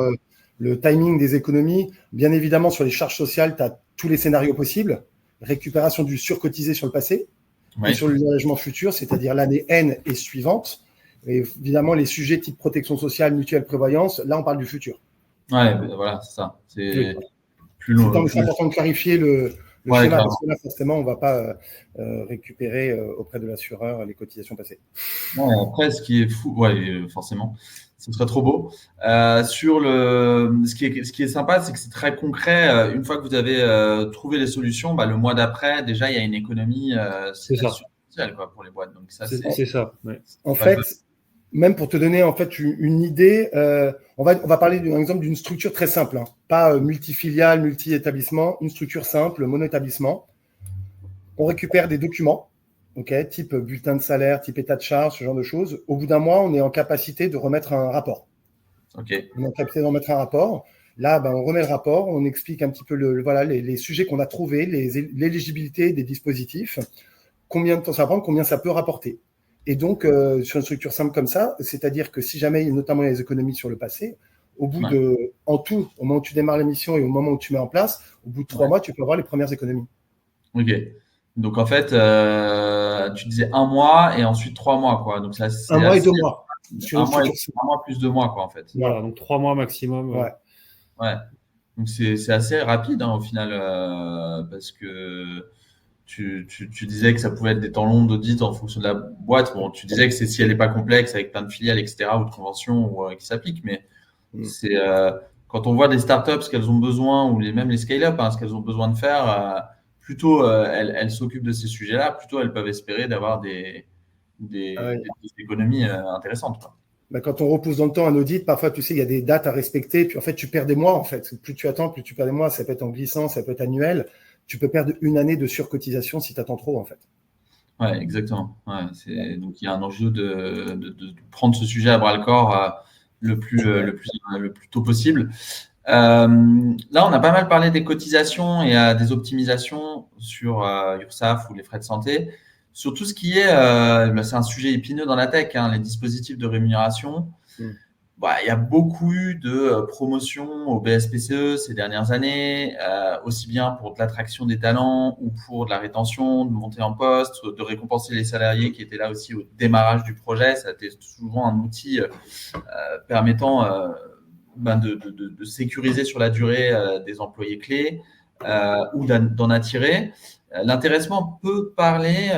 le timing des économies, bien évidemment, sur les charges sociales, tu as tous les scénarios possibles. Récupération du surcotisé sur le passé. Et sur l'engagement futur, c'est-à-dire l'année N et suivante. Et évidemment, les sujets type protection sociale, mutuelle, prévoyance, là, on parle du futur. Ouais, voilà, c'est ça. C'est plus long. C'est important de clarifier le schéma, parce que là, forcément, on ne va pas récupérer auprès de l'assureur les cotisations passées. Après, ce qui est fou, forcément, ce serait trop beau. Ce qui est sympa, c'est que c'est très concret. Une fois que vous avez trouvé les solutions, le mois d'après, déjà, il y a une économie sociale pour les boîtes. Donc ça, c'est ça. Ouais. En fait, même pour te donner en fait une idée, on va parler d'un exemple d'une structure très simple, pas multifiliale, multi-établissement, une structure simple, mono-établissement. On récupère des documents. Type bulletin de salaire, type état de charge, ce genre de choses. Au bout d'un mois, on est en capacité de remettre un rapport. On est en capacité de remettre un rapport. Là, on remet le rapport, on explique un petit peu les sujets qu'on a trouvés, l'éligibilité des dispositifs, combien de temps ça prend, combien ça peut rapporter. Et donc, sur une structure simple comme ça, c'est-à-dire que si jamais, notamment, il y a des économies sur le passé, au bout en tout, au moment où tu démarres l'émission et au moment où tu mets en place, au bout de 3 mois, tu peux avoir les premières économies. Ok. Donc, en fait, tu disais 1 mois et ensuite 3 mois, quoi. Donc, ça, 1 mois et 2 mois. 1 mois plus 2 mois, quoi, en fait. Voilà, donc 3 mois maximum. Ouais. Donc, c'est assez rapide, au final, parce que tu disais que ça pouvait être des temps longs d'audit en fonction de la boîte. Bon, tu disais que c'est si elle n'est pas complexe avec plein de filiales, etc., ou de conventions qui s'appliquent, mais c'est quand on voit des startups, ce qu'elles ont besoin, ou même les scale-up, ce qu'elles ont besoin de faire, plutôt elles s'occupent de ces sujets-là, plutôt elles peuvent espérer d'avoir des économies intéressantes, quoi. Quand on repousse dans le temps un audit, parfois, tu sais, il y a des dates à respecter, puis en fait, tu perds des mois, en fait. Plus tu attends, plus tu perds des mois. Ça peut être en glissant, ça peut être annuel. Tu peux perdre 1 année de surcotisation si tu attends trop, en fait. Ouais, exactement. Donc, il y a un enjeu de prendre ce sujet à bras-le-corps le plus tôt possible. Là, on a pas mal parlé des cotisations et des optimisations sur URSSAF ou les frais de santé. Sur tout ce qui est, c'est un sujet épineux dans la tech, les dispositifs de rémunération. Il y a beaucoup eu de promotions au BSPCE ces dernières années, aussi bien pour de l'attraction des talents ou pour de la rétention, de montée en poste, de récompenser les salariés qui étaient là aussi au démarrage du projet. Ça a été souvent un outil permettant de sécuriser sur la durée des employés clés ou d'en attirer. L'intéressement peut parler,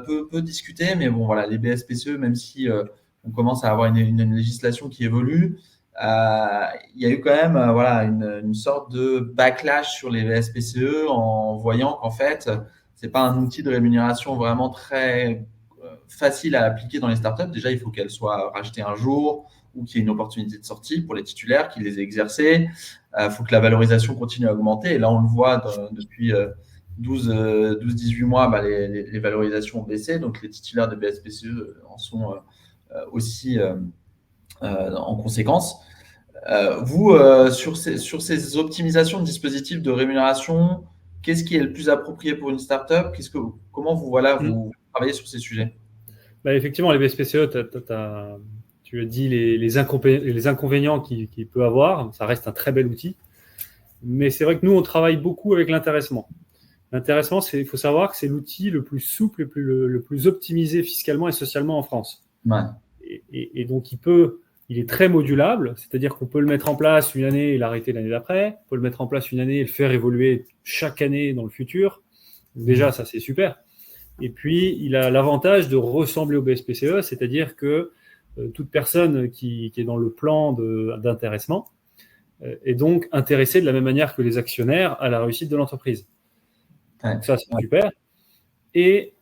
peut discuter, mais bon, voilà, les BSPCE, même si on commence à avoir une législation qui évolue, il y a eu quand même une sorte de backlash sur les BSPCE en voyant qu'en fait, c'est pas un outil de rémunération vraiment très facile à appliquer dans les startups. Déjà, il faut qu'elles soient rachetées un jour ou qu'il y ait une opportunité de sortie pour les titulaires qui les aient exercées. Il faut que la valorisation continue à augmenter. Et là, on le voit depuis 12-18 mois, les valorisations ont baissé. Donc, les titulaires de BSPCE en sont aussi en conséquence. Vous, sur ces optimisations de dispositifs de rémunération, qu'est-ce qui est le plus approprié pour une startup? Comment vous travaillez sur ces sujets? Bah, effectivement, les BSPCE, tu as dit les inconvénients qu'il peut avoir. Ça reste un très bel outil. Mais c'est vrai que nous, on travaille beaucoup avec l'intéressement. L'intéressement, il faut savoir que c'est l'outil le plus souple, le plus optimisé fiscalement et socialement en France. Ouais. Et donc, il est très modulable, c'est-à-dire qu'on peut le mettre en place une année et l'arrêter l'année d'après. On peut le mettre en place une année et le faire évoluer chaque année dans le futur. Donc déjà, ça, c'est super. Et puis, il a l'avantage de ressembler au BSPCE, c'est-à-dire que toute personne qui est dans le plan d'intéressement est donc intéressée de la même manière que les actionnaires à la réussite de l'entreprise. Ouais. Donc ça, c'est super. Et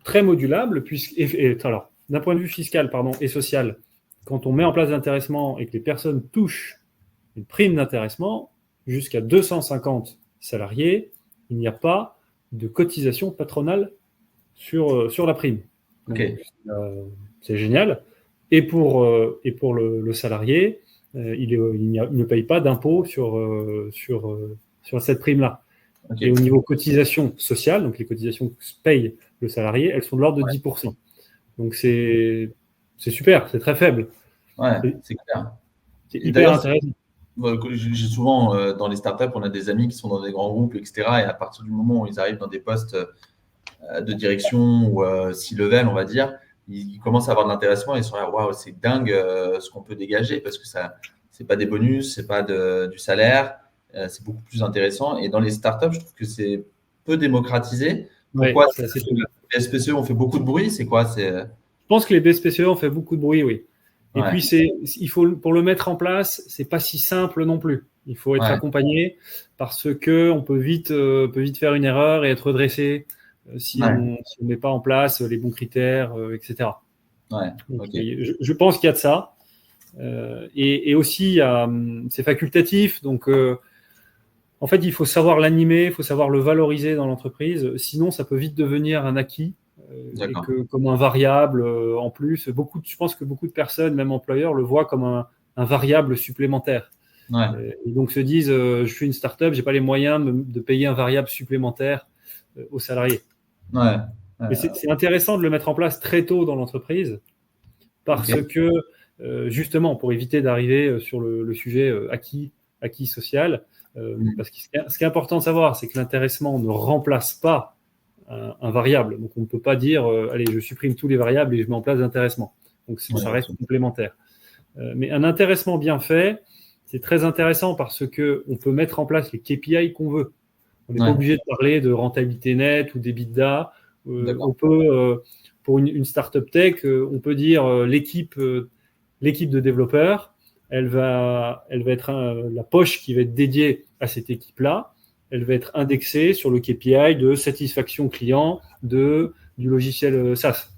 très modulable, alors, d'un point de vue fiscal et social, quand on met en place l'intéressement et que les personnes touchent une prime d'intéressement jusqu'à 250 salariés, il n'y a pas de cotisation patronale sur la prime. Donc, c'est génial. Et pour le salarié, il ne paye pas d'impôt sur cette prime-là. Okay. Et au niveau cotisation sociale, donc les cotisations que paye le salarié, elles sont de l'ordre de 10%. Donc c'est super, c'est très faible. Ouais, c'est clair. C'est hyper intéressant. J'ai souvent, dans les startups, on a des amis qui sont dans des grands groupes, etc. Et à partir du moment où ils arrivent dans des postes de direction ou C-level, on va dire, ils commencent à avoir de l'intéressement et ils sont là, waouh, c'est dingue ce qu'on peut dégager parce que ça, c'est pas des bonus, c'est pas du salaire, c'est beaucoup plus intéressant. Et dans les startups, je trouve que c'est peu démocratisé. Pourquoi? Les BSPCE ont fait beaucoup de bruit, c'est quoi? Je pense que les BSPCE ont fait beaucoup de bruit, oui. Et puis, il faut, pour le mettre en place, c'est pas si simple non plus. Il faut être accompagné parce que on peut vite faire une erreur et être redressé si on ne met pas en place les bons critères, etc. Donc, je pense qu'il y a de ça. Et aussi, c'est facultatif. Donc, en fait, il faut savoir l'animer, il faut savoir le valoriser dans l'entreprise. Sinon, ça peut vite devenir un acquis. Et comme un variable en plus. Je pense que beaucoup de personnes, même employeurs, le voient comme un variable supplémentaire. Et donc se disent, je suis une start-up, je n'ai pas les moyens de payer un variable supplémentaire aux salariés. Mais c'est intéressant de le mettre en place très tôt dans l'entreprise parce que, justement, pour éviter d'arriver sur le sujet acquis social, parce que ce qui est important de savoir, c'est que l'intéressement ne remplace pas un variable. Donc, on ne peut pas dire, allez, je supprime tous les variables et je mets en place l'intéressement. Donc, ça reste complémentaire. Mais un intéressement bien fait, c'est très intéressant parce qu'on peut mettre en place les KPI qu'on veut. On n'est pas obligé de parler de rentabilité nette ou d'EBITDA. On peut, pour une startup tech, on peut dire l'équipe de développeurs, elle va être la poche qui va être dédiée à cette équipe-là. Elle va être indexée sur le KPI de satisfaction client du logiciel SaaS.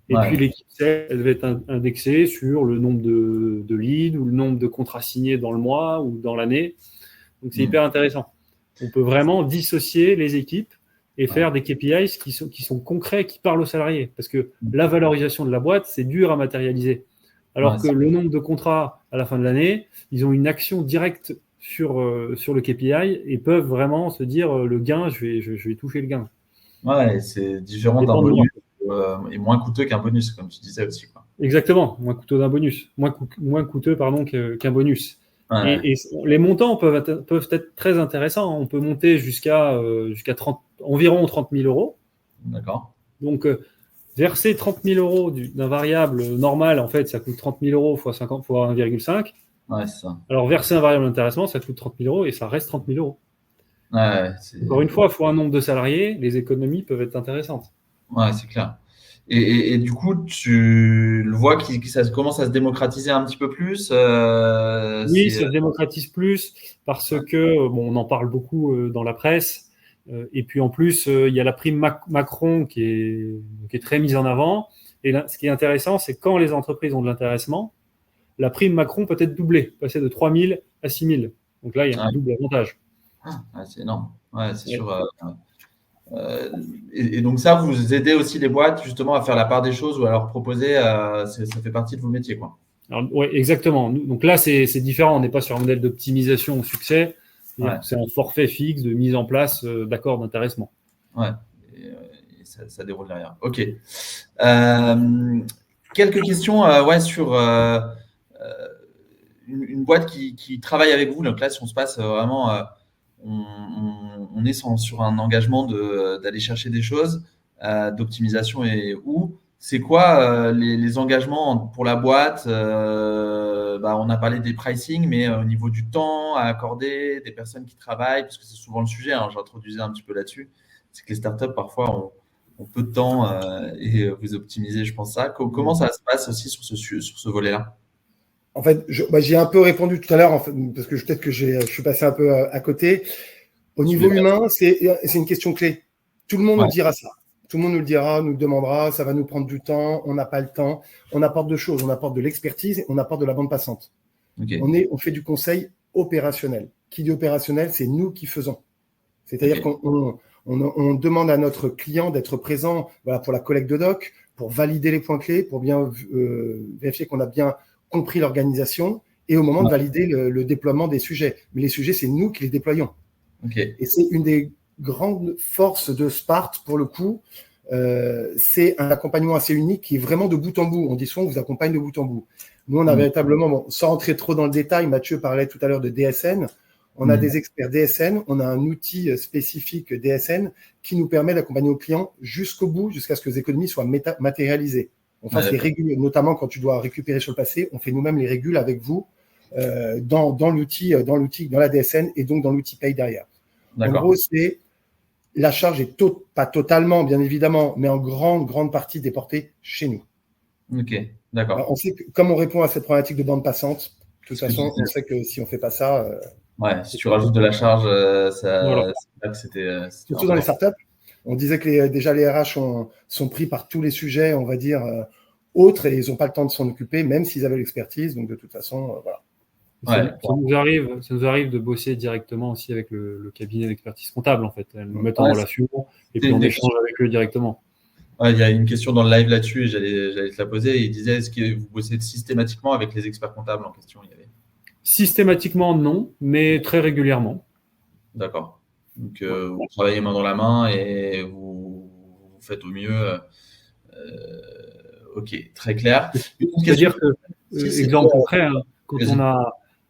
Et puis l'équipe sales, elle va être indexée sur le nombre de leads ou le nombre de contrats signés dans le mois ou dans l'année. Donc c'est hyper intéressant. On peut vraiment dissocier les équipes et faire des KPIs qui sont concrets, qui parlent aux salariés. Parce que la valorisation de la boîte, c'est dur à matérialiser. Alors que le nombre de contrats à la fin de l'année, ils ont une action directe sur le KPI et peuvent vraiment se dire le gain, je vais toucher le gain. Ouais, c'est différent d'un bonus et moins coûteux qu'un bonus, comme tu disais aussi. Exactement, moins coûteux d'un bonus, moins coûteux qu'un bonus. Et les montants peuvent être très intéressants. On peut monter jusqu'à environ 30 000 euros. D'accord. Donc, verser 30 000 euros d'un variable normal, en fait, ça coûte 30 000 euros fois 50 fois 1,5. Ouais, c'est ça. Alors, verser un variable d'intéressement, ça coûte 30 000 euros et ça reste 30 000 euros. Encore une fois, il faut un nombre de salariés, les économies peuvent être intéressantes. Ouais, c'est clair. Et du coup, tu le vois que ça commence à se démocratiser un petit peu plus Oui, ça se démocratise plus parce que, on en parle beaucoup dans la presse. Et puis en plus, il y a la prime Macron qui est très mise en avant. Et là, ce qui est intéressant, c'est quand les entreprises ont de l'intéressement, la prime Macron peut être doublée, passer de 3 000 à 6 000. Donc là, il y a un double avantage. C'est énorme. Ouais, c'est sûr. Et donc ça, vous aidez aussi les boîtes justement à faire la part des choses ou à leur proposer, ça fait partie de vos métiers, quoi. Alors, ouais, exactement. Donc là, c'est différent. On n'est pas sur un modèle d'optimisation au succès. Ouais. C'est un forfait fixe de mise en place d'accords d'intéressement. Ouais, et ça déroule derrière. Ok. Quelques questions ouais, sur une boîte qui travaille avec vous. Donc là, si on se passe vraiment, on est sur un engagement d'aller chercher des choses, d'optimisation et où. C'est quoi les engagements pour la boîte on a parlé des pricing, mais au niveau du temps à accorder, des personnes qui travaillent, parce que c'est souvent le sujet, hein, j'introduisais un petit peu là-dessus, c'est que les startups, parfois, ont peu de temps et vous optimisez, je pense, ça. Comment ça se passe aussi sur ce volet-là? En fait, j'y ai un peu répondu tout à l'heure, en fait, parce que peut-être que je suis passé un peu à côté. Au niveau humain, c'est une question clé. Tout le monde nous dira ça. Tout le monde nous le dira, nous le demandera, ça va nous prendre du temps, on n'a pas le temps. On apporte deux choses, on apporte de l'expertise et on apporte de la bande passante. Okay. On fait du conseil opérationnel. Qui dit opérationnel, c'est nous qui faisons. C'est-à-dire qu'on demande à notre client d'être présent pour la collecte de doc, pour valider les points clés, pour bien vérifier qu'on a bien compris l'organisation et au moment de valider le déploiement des sujets. Mais les sujets, c'est nous qui les déployons. Okay. Et c'est une des grandes forces de Sparte, pour le coup. C'est un accompagnement assez unique qui est vraiment de bout en bout. On dit souvent, on vous accompagne de bout en bout. Nous, on a véritablement, sans rentrer trop dans le détail, Mathieu parlait tout à l'heure de DSN. On a des experts DSN, on a un outil spécifique DSN qui nous permet d'accompagner nos clients jusqu'au bout, jusqu'à ce que les économies soient matérialisées. On fasse les régules, notamment quand tu dois récupérer sur le passé, on fait nous-mêmes les régules avec vous dans l'outil, dans la DSN et donc dans l'outil Pay derrière. En gros, c'est la charge est pas totalement, bien évidemment, mais en grande partie déportée chez nous. Ok, d'accord. Alors, on sait que, comme on répond à cette problématique de bande passante, de toute façon, on sait que si on fait pas ça, ouais, si tu rajoutes de la charge, voilà. c'est là que c'était. Surtout dans les startups, on disait que déjà les RH sont pris par tous les sujets, on va dire autres, et ils n'ont pas le temps de s'en occuper, même s'ils avaient l'expertise. Donc de toute façon, voilà. Ça nous arrive de bosser directement aussi avec le cabinet d'expertise comptable, en fait. Elles nous mettent en relation et puis on échange avec eux directement. Ouais, il y a une question dans le live là-dessus et j'allais te la poser. Il disait, est-ce que vous bossez systématiquement avec les experts comptables en question? Systématiquement, non, mais très régulièrement. D'accord. Donc, vous travaillez main dans la main et vous faites au mieux. Ok, très clair. C'est-à-dire que, exemple concret, hein,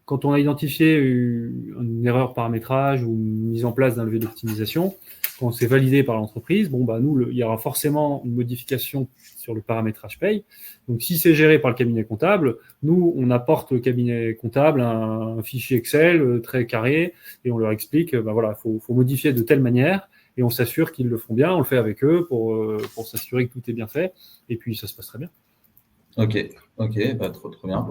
quand on a identifié une erreur de paramétrage ou une mise en place d'un levier d'optimisation, quand c'est validé par l'entreprise, nous, il y aura forcément une modification sur le paramétrage paye. Donc, si c'est géré par le cabinet comptable, nous, on apporte au cabinet comptable un fichier Excel très carré et on leur explique, voilà, faut modifier de telle manière et on s'assure qu'ils le font bien. On le fait avec eux pour s'assurer que tout est bien fait et puis ça se passe très bien. Ok, trop bien.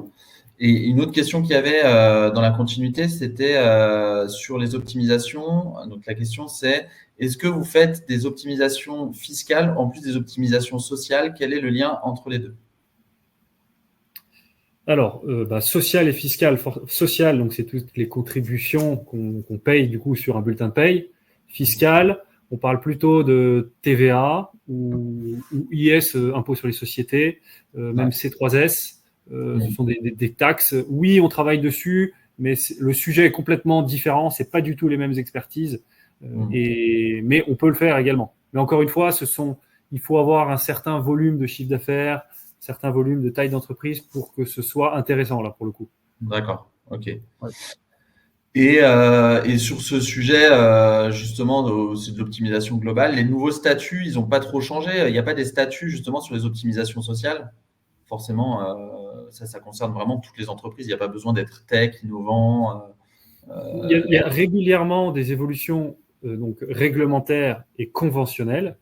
Et une autre question qu'il y avait dans la continuité, c'était sur les optimisations. Donc la question c'est, est-ce que vous faites des optimisations fiscales en plus des optimisations sociales? Quel est le lien entre les deux? Alors, social et fiscal. Social, donc c'est toutes les contributions qu'on paye du coup sur un bulletin de paye. Fiscal, on parle plutôt de TVA ou IS, impôt sur les sociétés, même C3S. Ce sont des taxes. Oui, on travaille dessus, mais le sujet est complètement différent. C'est pas du tout les mêmes expertises, mais on peut le faire également. Mais encore une fois, il faut avoir un certain volume de chiffre d'affaires, certain volume de taille d'entreprise pour que ce soit intéressant là pour le coup. D'accord. Ok. Ouais. Et sur ce sujet, justement, c'est de l'optimisation globale. Les nouveaux statuts, ils n'ont pas trop changé. Il n'y a pas des statuts justement sur les optimisations sociales. Forcément, ça concerne vraiment toutes les entreprises. Il n'y a pas besoin d'être tech, innovant. Il y a régulièrement des évolutions donc réglementaires et conventionnelles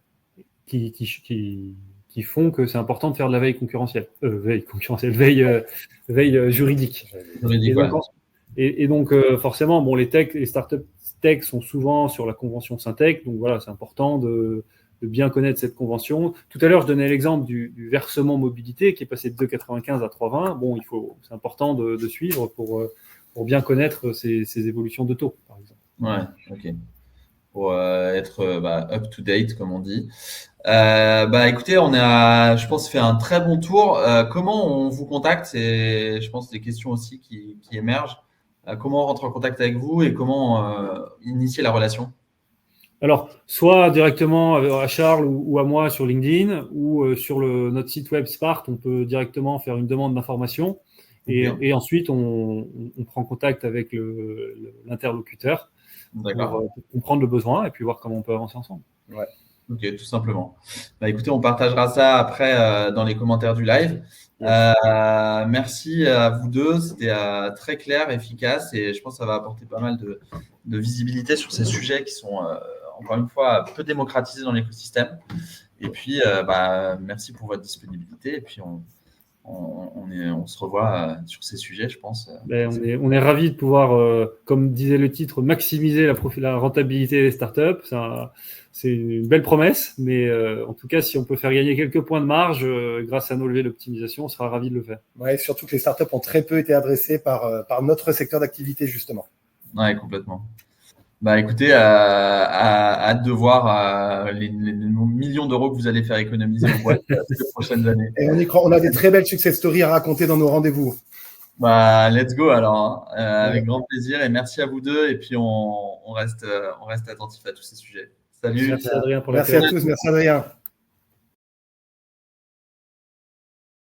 qui font que c'est important de faire de la veille concurrentielle. Veille juridique. Et donc, forcément, les startups tech sont souvent sur la convention Syntec. Donc voilà, c'est important de bien connaître cette convention. Tout à l'heure, je donnais l'exemple du versement mobilité qui est passé de 2,95 à 3,20. C'est important de suivre pour bien connaître ces évolutions de taux, par exemple. Ouais, ok. pour être up to date, comme on dit. Écoutez, je pense, fait un très bon tour. Comment on vous contacte? C'est, je pense, des questions aussi qui émergent. Comment on rentre en contact avec vous et comment initier la relation? Alors, soit directement à Charles ou à moi sur LinkedIn, ou sur notre site web Spart, on peut directement faire une demande d'information. Et ensuite, on prend contact avec l'interlocuteur pour comprendre le besoin et puis voir comment on peut avancer ensemble. Ouais. Ok, tout simplement. Écoutez, on partagera ça après dans les commentaires du live. Yes. Merci à vous deux. C'était très clair, efficace et je pense que ça va apporter pas mal de visibilité sur ces sujets qui sont, encore une fois, peu démocratisés dans l'écosystème. Et puis, merci pour votre disponibilité. Et puis, on se revoit sur ces sujets, je pense. On est ravis de pouvoir, comme disait le titre, maximiser la rentabilité des startups. C'est une belle promesse, mais en tout cas, si on peut faire gagner quelques points de marge grâce à nos levées d'optimisation, on sera ravis de le faire. Ouais, surtout que les startups ont très peu été adressées par notre secteur d'activité, justement. Ouais, complètement. Écoutez, hâte de voir les millions d'euros que vous allez faire économiser aux boîtes ces prochaines années. Et on y croit. On a des très belles success stories à raconter dans nos rendez-vous. Let's go alors, hein. Avec grand plaisir et merci à vous deux. Et puis on reste attentif à tous ces sujets. Salut. Merci Adrien pour la Merci à tous. Merci Adrien.